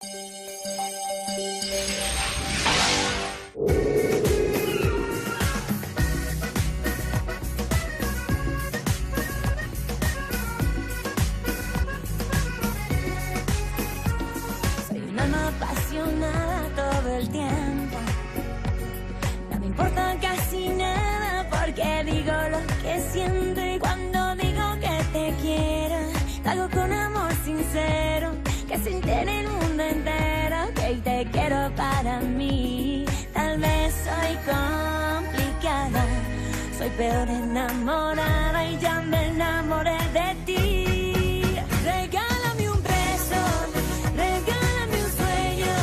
Soy una alma apasionada todo el tiempo. No me importa casi nada porque digo lo que siento y cuando digo que te quiero, lo hago con amor sincero, que se entere el mundo entero que te quiero para mí. Tal vez soy complicada, soy peor enamorada y ya me enamoré de ti. Regálame un beso, regálame un sueño,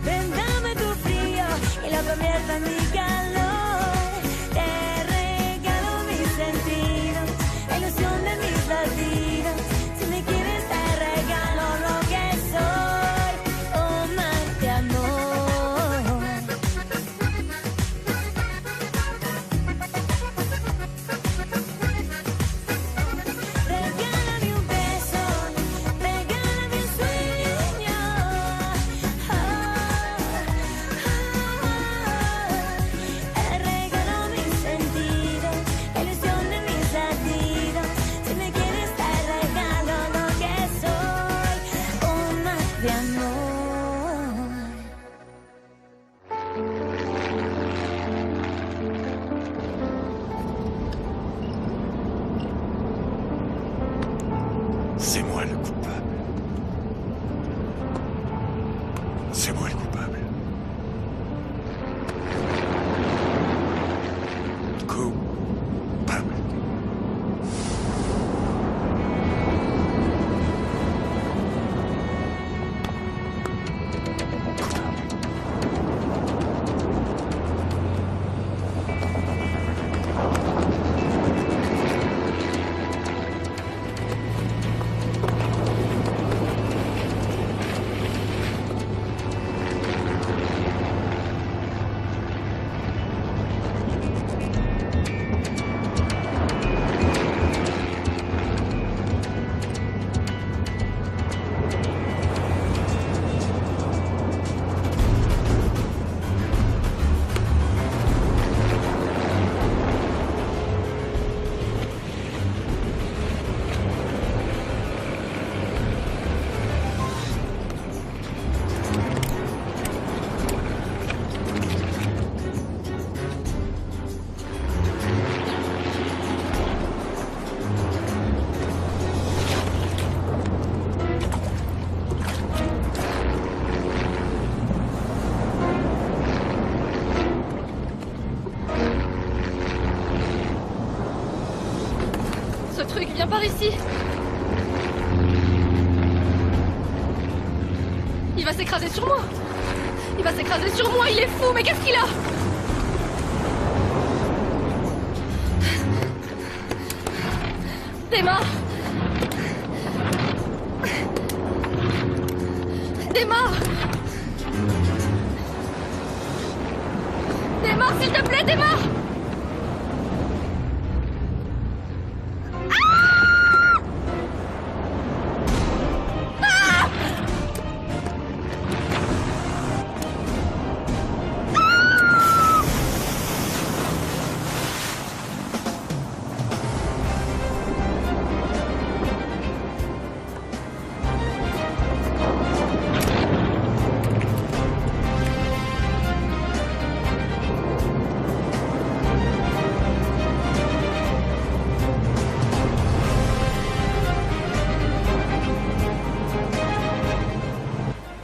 ven dame tu frío y lo convierto en mi calor. Te regalo mis sentidos, la ilusión de mis latidos. Si me quieres te regalo lo que soy, un mar de amor. Regálame un beso, regálame un sueño. Te regalo mis sentidos, la ilusión de mis latidos. Si me quieres te regalo lo que soy, un mar de amor. C'est moi le coupable. C'est moi le coupable. Coupable. Ce truc vient par ici. Il va s'écraser sur moi. Il va s'écraser sur moi, il est fou, mais qu'est-ce qu'il a? Démarre. Démarre. Démarre, s'il te plaît, démarre.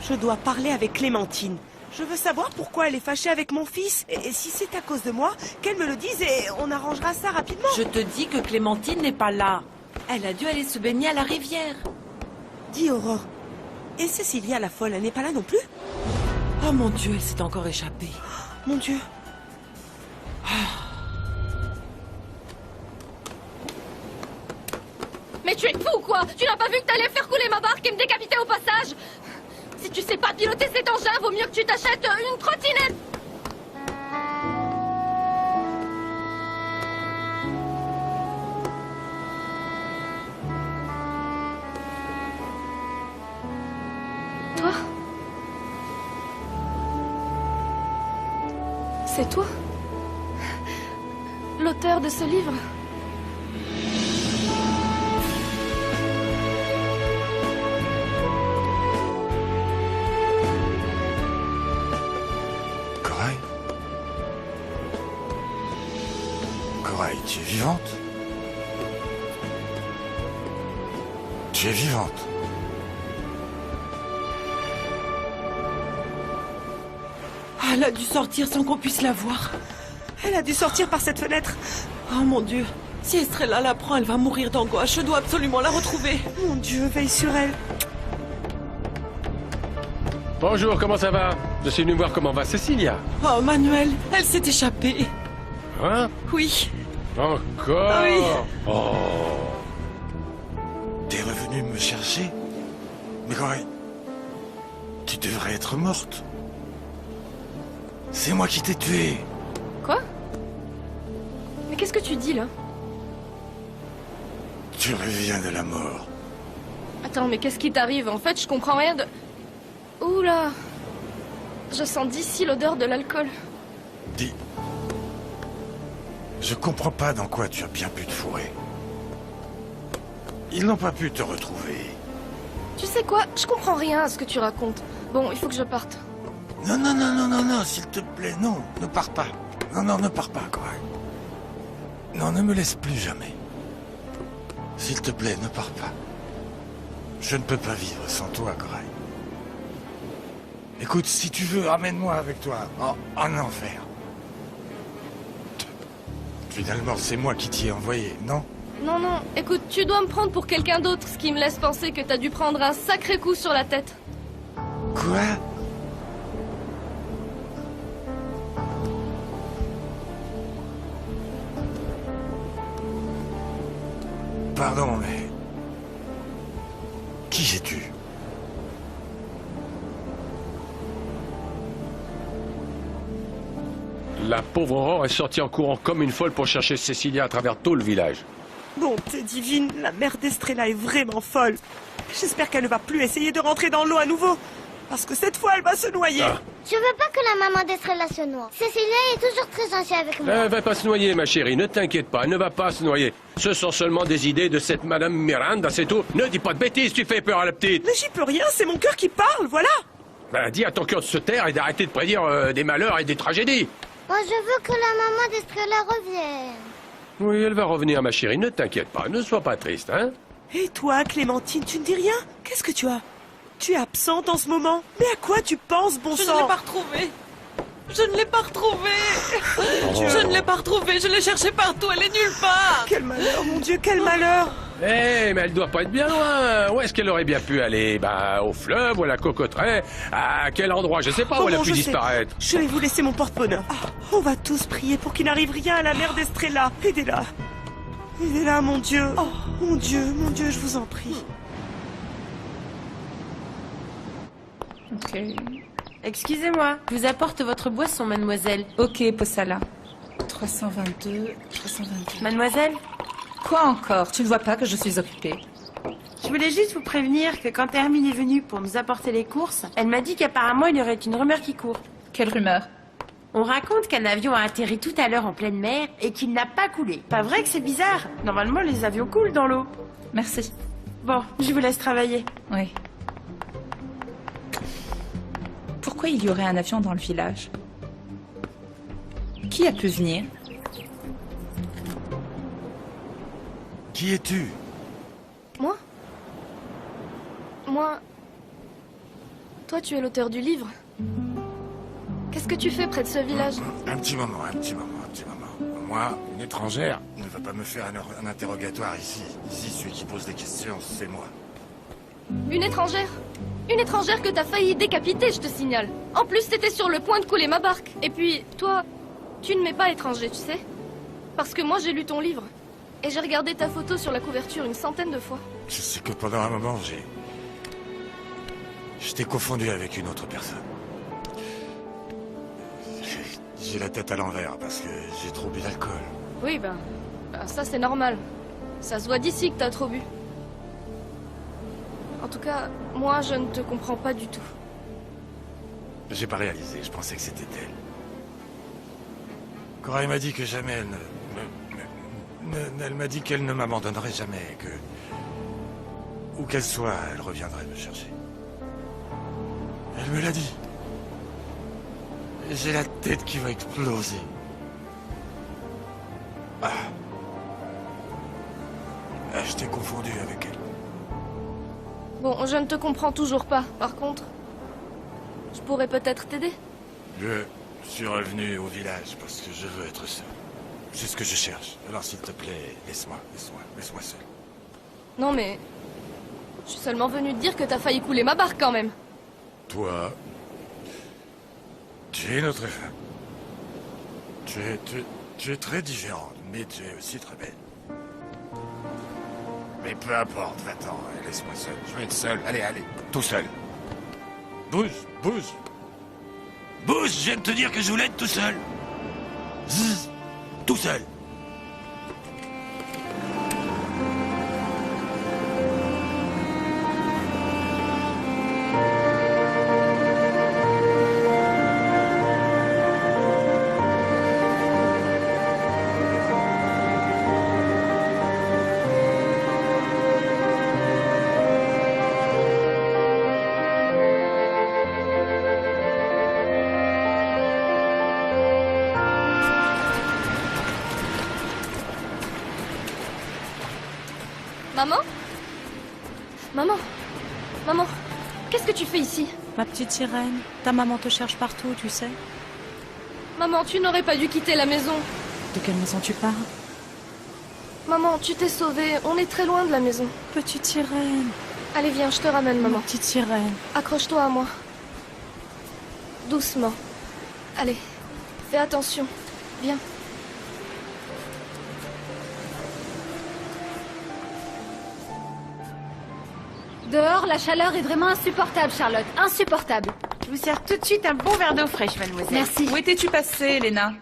Je dois parler avec Clémentine. Je veux savoir pourquoi elle est fâchée avec mon fils. Et si c'est à cause de moi, qu'elle me le dise et on arrangera ça rapidement. Je te dis que Clémentine n'est pas là. Elle a dû aller se baigner à la rivière. Dis Aurore. Et Cécilia la folle, elle n'est pas là non plus? Oh mon Dieu, elle s'est encore échappée. Mon Dieu. Mais tu es fou ou quoi? Tu n'as pas vu que t'allais faire couler ma barque et me décapiter au passage? Si tu sais pas piloter cet engin, vaut mieux que tu t'achètes une trottinette. Toi, C'est toi? L'auteur de ce livre? Corail? Corail, tu es vivante? Tu es vivante. Elle a dû sortir sans qu'on puisse la voir. Elle a dû sortir par cette fenêtre. Oh mon Dieu. Si Estrella l'apprend, elle va mourir d'angoisse. Je dois absolument la retrouver. Mon Dieu, veille sur elle. Bonjour, comment ça va? Je suis venu voir comment va Cecilia. Oh, Manuel, elle s'est échappée. Hein? Oui. Encore? Oui. Oh. T'es revenu me chercher? Mais Corail, tu devrais être morte. C'est moi qui t'ai tué. Quoi? Mais qu'est-ce que tu dis là? Tu reviens de la mort. Attends, mais qu'est-ce qui t'arrive? En fait, je comprends rien de... Oula! Je sens d'ici l'odeur de l'alcool. Dis... Je comprends pas dans quoi tu as bien pu te fourrer. Ils n'ont pas pu te retrouver. Tu sais quoi? Je comprends rien à ce que tu racontes. Bon, il faut que je parte. Non, non, non, non, non, non, s'il te plaît, non, ne pars pas. Non, non, ne pars pas, Corail. Non, ne me laisse plus jamais. S'il te plaît, ne pars pas. Je ne peux pas vivre sans toi, Corail. Écoute, si tu veux, ramène-moi avec toi en enfer. Finalement, c'est moi qui t'y ai envoyé, non? Non, non, écoute, tu dois me prendre pour quelqu'un d'autre, ce qui me laisse penser que t'as dû prendre un sacré coup sur la tête. Quoi? Pardon, mais... Qui es-tu? La pauvre Aurore est sortie en courant comme une folle pour chercher Cecilia à travers tout le village. Bonté divine, la mère d'Estrella est vraiment folle. J'espère qu'elle ne va plus essayer de rentrer dans l'eau à nouveau. Parce que cette fois, elle va se noyer. Ah. Je veux pas que la maman d'Estrella se noie. Cecilia est toujours très gentille avec moi. Elle va pas se noyer, ma chérie, ne t'inquiète pas, elle ne va pas se noyer. Ce sont seulement des idées de cette Madame Miranda, c'est tout. Ne dis pas de bêtises, tu fais peur à la petite. Mais j'y peux rien, c'est mon cœur qui parle, voilà. Ben, dis à ton cœur de se taire et d'arrêter de prédire des malheurs et des tragédies. Moi, je veux que la maman d'Estrella revienne. Oui, elle va revenir, ma chérie, ne t'inquiète pas, ne sois pas triste, hein. Et toi, Clémentine, tu ne dis rien? Qu'est-ce que tu as? Tu es absente en ce moment? Mais à quoi tu penses, bon Je sang? ne l'ai pas retrouvée. Je ne l'ai pas retrouvée. Je ne l'ai pas retrouvée. Je l'ai cherchée partout. Elle est nulle part. Quel malheur, mon Dieu, quel malheur! Eh, mais elle doit pas être bien loin. Où est-ce qu'elle aurait bien pu aller? Bah, au fleuve ou à la cocoterie? À quel endroit? Je sais pas où elle a bon, pu je sais. disparaître. Je vais vous laisser mon porte-bonheur. Ah, on va tous prier pour qu'il n'arrive rien à la mère d'Estrella. Aidez-la. Aidez-la, mon Dieu. Oh, mon Dieu, je vous en prie. Ok. Excusez-moi, je vous apporte votre boisson, mademoiselle. Ok, Possala. 322, 322. Mademoiselle, Quoi encore? Tu ne vois pas que je suis occupée? je voulais juste vous prévenir que quand Hermine est venue pour nous apporter les courses, elle m'a dit qu'apparemment il y aurait une rumeur qui court. Quelle rumeur? On raconte qu'un avion a atterri tout à l'heure en pleine mer et qu'il n'a pas coulé. Pas vrai que c'est bizarre? Normalement, les avions coulent dans l'eau. Merci. Bon, je vous laisse travailler. Oui. Pourquoi il y aurait un avion dans le village? Qui a pu venir? Qui es-tu? Moi? Moi... Toi, tu es l'auteur du livre. Qu'est-ce que tu fais près de ce village? Un petit moment. Moi, une étrangère, ne va pas me faire un interrogatoire ici. Ici, celui qui pose des questions, c'est moi. Une étrangère? Une étrangère que t'as failli décapiter, je te signale. En plus, t'étais sur le point de couler ma barque. Et puis, toi, tu ne m'es pas étranger, tu sais? Parce que moi, j'ai lu ton livre. Et j'ai regardé ta photo sur la couverture une centaine de fois. Je sais que pendant un moment, je t'ai confondu avec une autre personne. J'ai la tête à l'envers parce que j'ai trop bu d'alcool. Oui, ben ça c'est normal. Ça se voit d'ici que t'as trop bu. En tout cas, moi je ne te comprends pas du tout. J'ai pas réalisé, je pensais que c'était elle. Corail m'a dit que jamais elle elle m'a dit qu'elle ne m'abandonnerait jamais, que... Où qu'elle soit, elle reviendrait me chercher. Elle me l'a dit. Et j'ai la tête qui va exploser. Ah. Ah, je t'ai confondu avec elle. Bon, je ne te comprends toujours pas. Par contre, je pourrais peut-être t'aider. Je suis revenu au village parce que je veux être seul. C'est ce que je cherche. Alors s'il te plaît, laisse-moi seul. Non mais... Je suis seulement venu te dire que t'as failli couler ma barque quand même. Toi, tu es notre femme. Tu es très différente, mais tu es aussi très belle. Mais peu importe, va-t'en, laisse-moi seul. Je veux être seul. Allez, tout seul. Bouge. Bouge, je viens de te dire que je voulais être tout seul. Zzz, tout seul. Maman, qu'est-ce que tu fais ici? Ma petite sirène, ta maman te cherche partout, tu sais. Maman, tu n'aurais pas dû quitter la maison. De quelle maison tu parles? Maman, tu t'es sauvée, on est très loin de la maison. Petite sirène. Allez, viens, je te ramène, maman. Petite sirène. Accroche-toi à moi. Doucement. Allez, fais attention. Viens. Dehors, la chaleur est vraiment insupportable, Charlotte. Insupportable. Je vous sers tout de suite un bon verre d'eau fraîche, mademoiselle. Merci. Où étais-tu passée, Elena?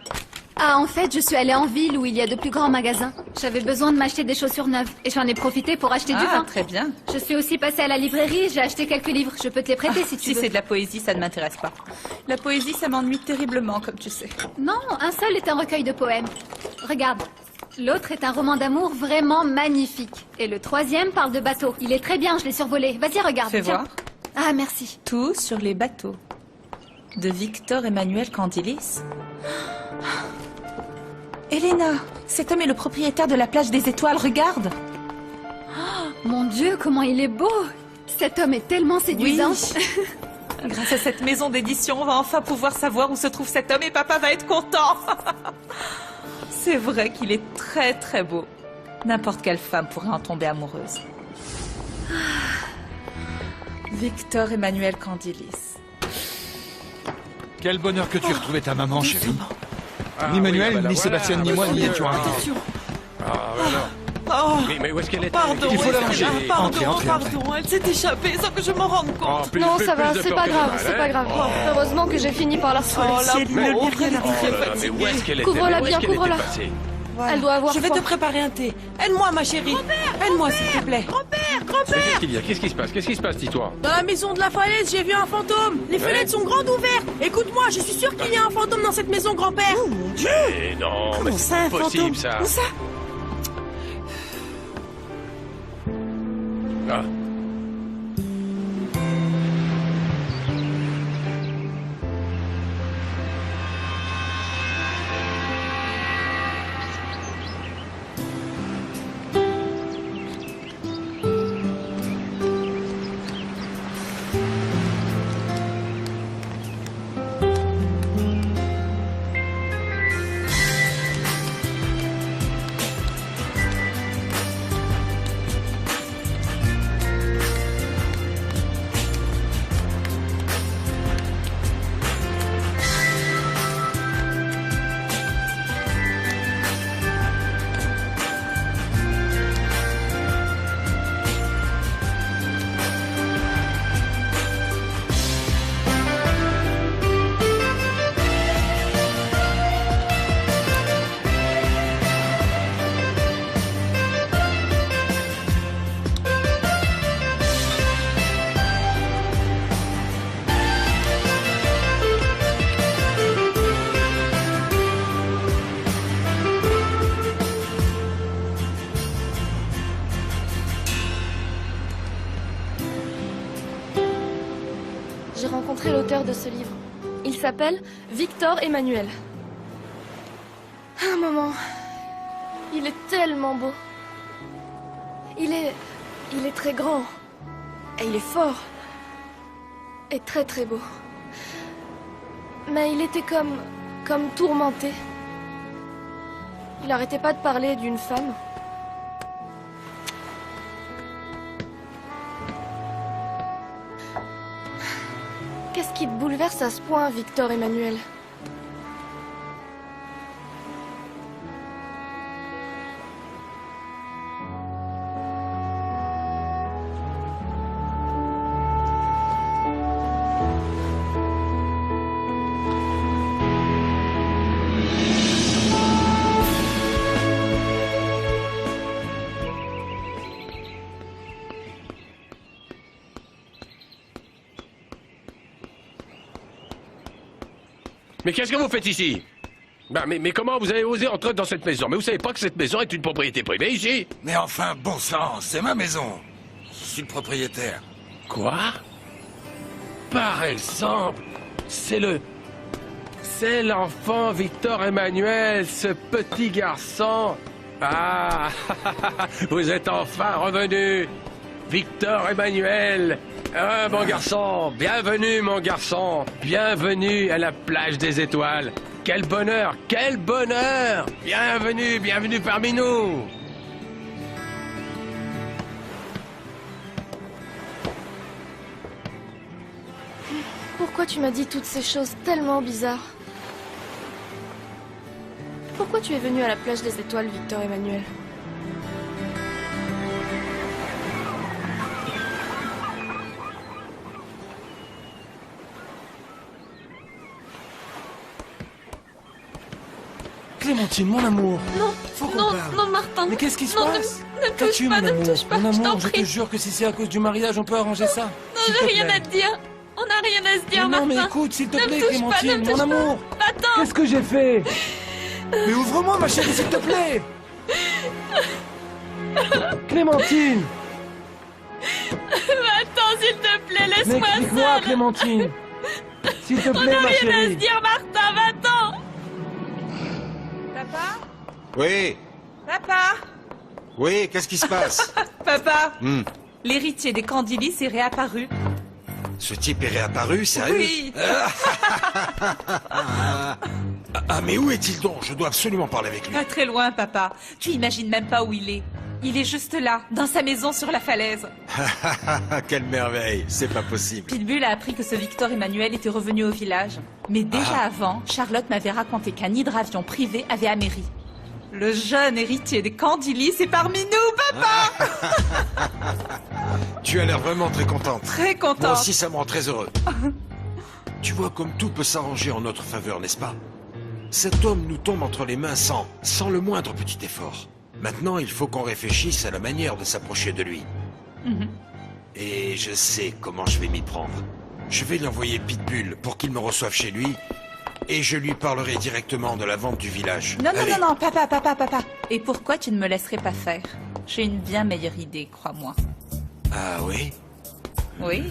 Ah, en fait, je suis allée en ville où il y a de plus grands magasins. J'avais besoin de m'acheter des chaussures neuves et j'en ai profité pour acheter du vin. Très bien. Je suis aussi passée à la librairie et j'ai acheté quelques livres. Je peux te les prêter si tu veux. Si c'est de la poésie, ça ne m'intéresse pas. La poésie, ça m'ennuie terriblement, comme tu sais. Non, un seul est un recueil de poèmes. Regarde. L'autre est un roman d'amour vraiment magnifique. Et le troisième parle de bateaux. Il est très bien, je l'ai survolé. Vas-y, regarde. Fais Tiens. voir. Ah, merci. Tout sur les bateaux. De Victor Emmanuel Candilis. Elena, cet homme est le propriétaire de la plage des étoiles, regarde. Mon Dieu, comment il est beau. Cet homme est tellement séduisant. Oui. Grâce à cette maison d'édition, on va enfin pouvoir savoir où se trouve cet homme et papa va être content. C'est vrai qu'il est très très beau. N'importe quelle femme pourrait en tomber amoureuse. Victor Emmanuel Candilis. Quel bonheur que tu aies retrouvé ta maman, chérie. Ah, Ni Manuel, oui, ni Sébastien, ni moi, n'y étions invités. Attention. Ah, voilà. Oh, Mais où est-ce qu'elle est? pardon, Il faut la ranger. Pardon, Entrez. pardon, elle s'est échappée sans que je m'en rende compte. Non, ça va, c'est pas grave, c'est pas grave. Oh. Heureusement que j'ai fini par la retrouver. Oh, la Céline, ne lui pauvre, rien elle arrive. était Oh là là, mais où est-ce qu'elle était? Couvre-la Mais où est-ce bien, qu'elle était couvre-la. passée? Elle doit avoir Je vais froid. te préparer un thé. Aide-moi, ma chérie. Aide-moi, s'il te plaît. Qu'est-ce qu'il y a? Qu'est-ce qui se passe? Qu'est-ce qui se passe, dis-toi? Dans la maison de la falaise, j'ai vu un fantôme. Les fenêtres sont grandes ouvertes. Écoute-moi, je suis sûre qu'il y a un fantôme dans cette maison, grand-père. Oh mon Dieu! Mais non, Comment mais ça, c'est un pas possible, fantôme? ça. Où ça? Ah. J'ai rencontré l'auteur de ce livre. Il s'appelle Victor Emmanuel. Un moment. Il est tellement beau. Il est très grand. Et il est fort. Et très très beau. Mais il était comme tourmenté. Il arrêtait pas de parler d'une femme. Qu'est-ce qui te bouleverse à ce point, Victor Emmanuel? Mais qu'est-ce que vous faites ici? Bah, mais comment vous avez osé entrer dans cette maison? Mais vous savez pas que cette maison est une propriété privée ici? Mais enfin, bon sang, c'est ma maison. Je suis le propriétaire. Quoi? Par exemple, c'est l'enfant Victor Emmanuel, ce petit garçon. Ah, vous êtes enfin revenu. Victor Emmanuel. Ah, mon garçon, bienvenue, mon garçon. Bienvenue à la plage des étoiles. Quel bonheur, quel bonheur. Bienvenue, bienvenue parmi nous. Pourquoi tu m'as dit toutes ces choses tellement bizarres? Pourquoi tu es venu à la plage des étoiles, Victor Emmanuel? Clémentine, mon amour. Non, Faut qu'on non, parle. non, Martin. Mais qu'est-ce qui se Non, passe? ne touche pas, ne touche pas, Mon je amour, t'en je te prie. jure que si c'est à cause du mariage, on peut arranger ça. Non, S'il j'ai te rien plaît. à te dire. On n'a rien à se dire, Mais non, Martin. mais écoute, s'il te Ne me plaît, touche Clémentine, pas, ne me mon touche amour. pas. Attends. Qu'est-ce que j'ai fait? Mais ouvre-moi, ma chérie, s'il te plaît. Clémentine. Attends, s'il te plaît, Mais laisse-moi explique-moi, seule. Clémentine. S'il te On plaît, n'a ma rien à se chérie. dire, Martin, va-t'en. Papa? Oui, Papa? oui, qu'est-ce qui se passe? Papa? Hmm. L'héritier des Candilis est réapparu. Ce type est réapparu, sérieux? Oui. Ah, mais où est-il donc? Je dois absolument parler avec lui. Pas très loin, papa. Tu imagines même pas où il est. Il est juste là, dans sa maison sur la falaise. Quelle merveille, c'est pas possible. Pitbull a appris que ce Victor Emmanuel était revenu au village. Mais déjà avant, Charlotte m'avait raconté qu'un hydravion privé avait améri. Le jeune héritier des Candilis est parmi nous, papa. Tu as l'air vraiment très contente. Très contente. Moi aussi, ça me rend très heureux. Tu vois comme tout peut s'arranger en notre faveur, n'est-ce pas? Cet homme nous tombe entre les mains sans le moindre petit effort. Maintenant, il faut qu'on réfléchisse à la manière de s'approcher de lui. Et je sais comment je vais m'y prendre. Je vais lui envoyer Pitbull pour qu'il me reçoive chez lui. Et je lui parlerai directement de la vente du village. Non, Allez. non, papa. Et pourquoi tu ne me laisserais pas faire? J'ai une bien meilleure idée, crois-moi. Ah oui? Oui.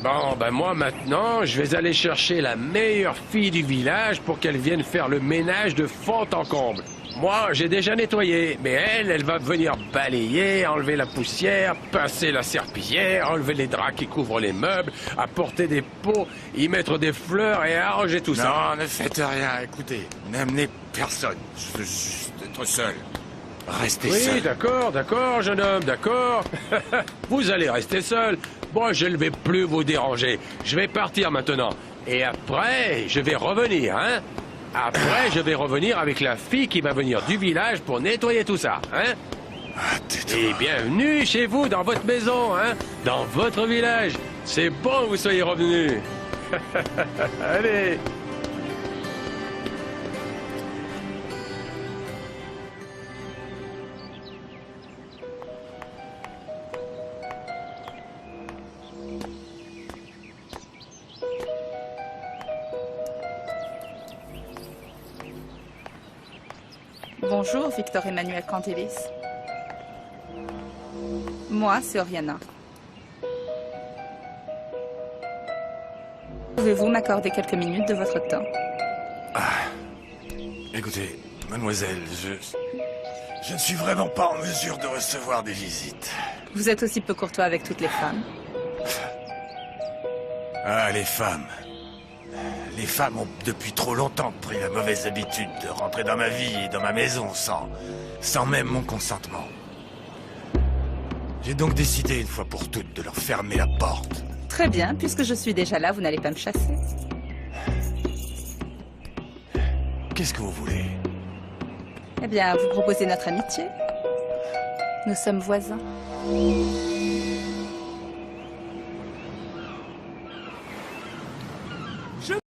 Bon, ben moi maintenant, je vais aller chercher la meilleure fille du village pour qu'elle vienne faire le ménage de fond en comble. Moi, j'ai déjà nettoyé, mais elle va venir balayer, enlever la poussière, pincer la serpillière, enlever les draps qui couvrent les meubles, apporter des pots, y mettre des fleurs et arranger tout ça. Non, ne faites rien. Écoutez, n'amenez personne. Je veux juste être seul. Restez Oui, seul. d'accord, jeune homme, d'accord. Vous allez rester seul. Moi, je ne vais plus vous déranger. Je vais partir maintenant. Et après, je vais revenir, hein. Après, je vais revenir avec la fille qui va venir du village pour nettoyer tout ça, hein. Et bienvenue chez vous, dans votre maison, hein. Dans votre village. C'est bon que vous soyez revenus. Allez. Bonjour, Victor Emmanuel Candilis. Moi, c'est Oriana. Pouvez-vous m'accorder quelques minutes de votre temps? Écoutez, mademoiselle, je ne suis vraiment pas en mesure de recevoir des visites. Vous êtes aussi peu courtois avec toutes les femmes. Ah, les femmes. Les femmes ont depuis trop longtemps pris la mauvaise habitude de rentrer dans ma vie et dans ma maison sans même mon consentement. J'ai donc décidé une fois pour toutes de leur fermer la porte. Très bien, puisque je suis déjà là, vous n'allez pas me chasser. Qu'est-ce que vous voulez? Eh bien, vous proposez notre amitié. Nous sommes voisins.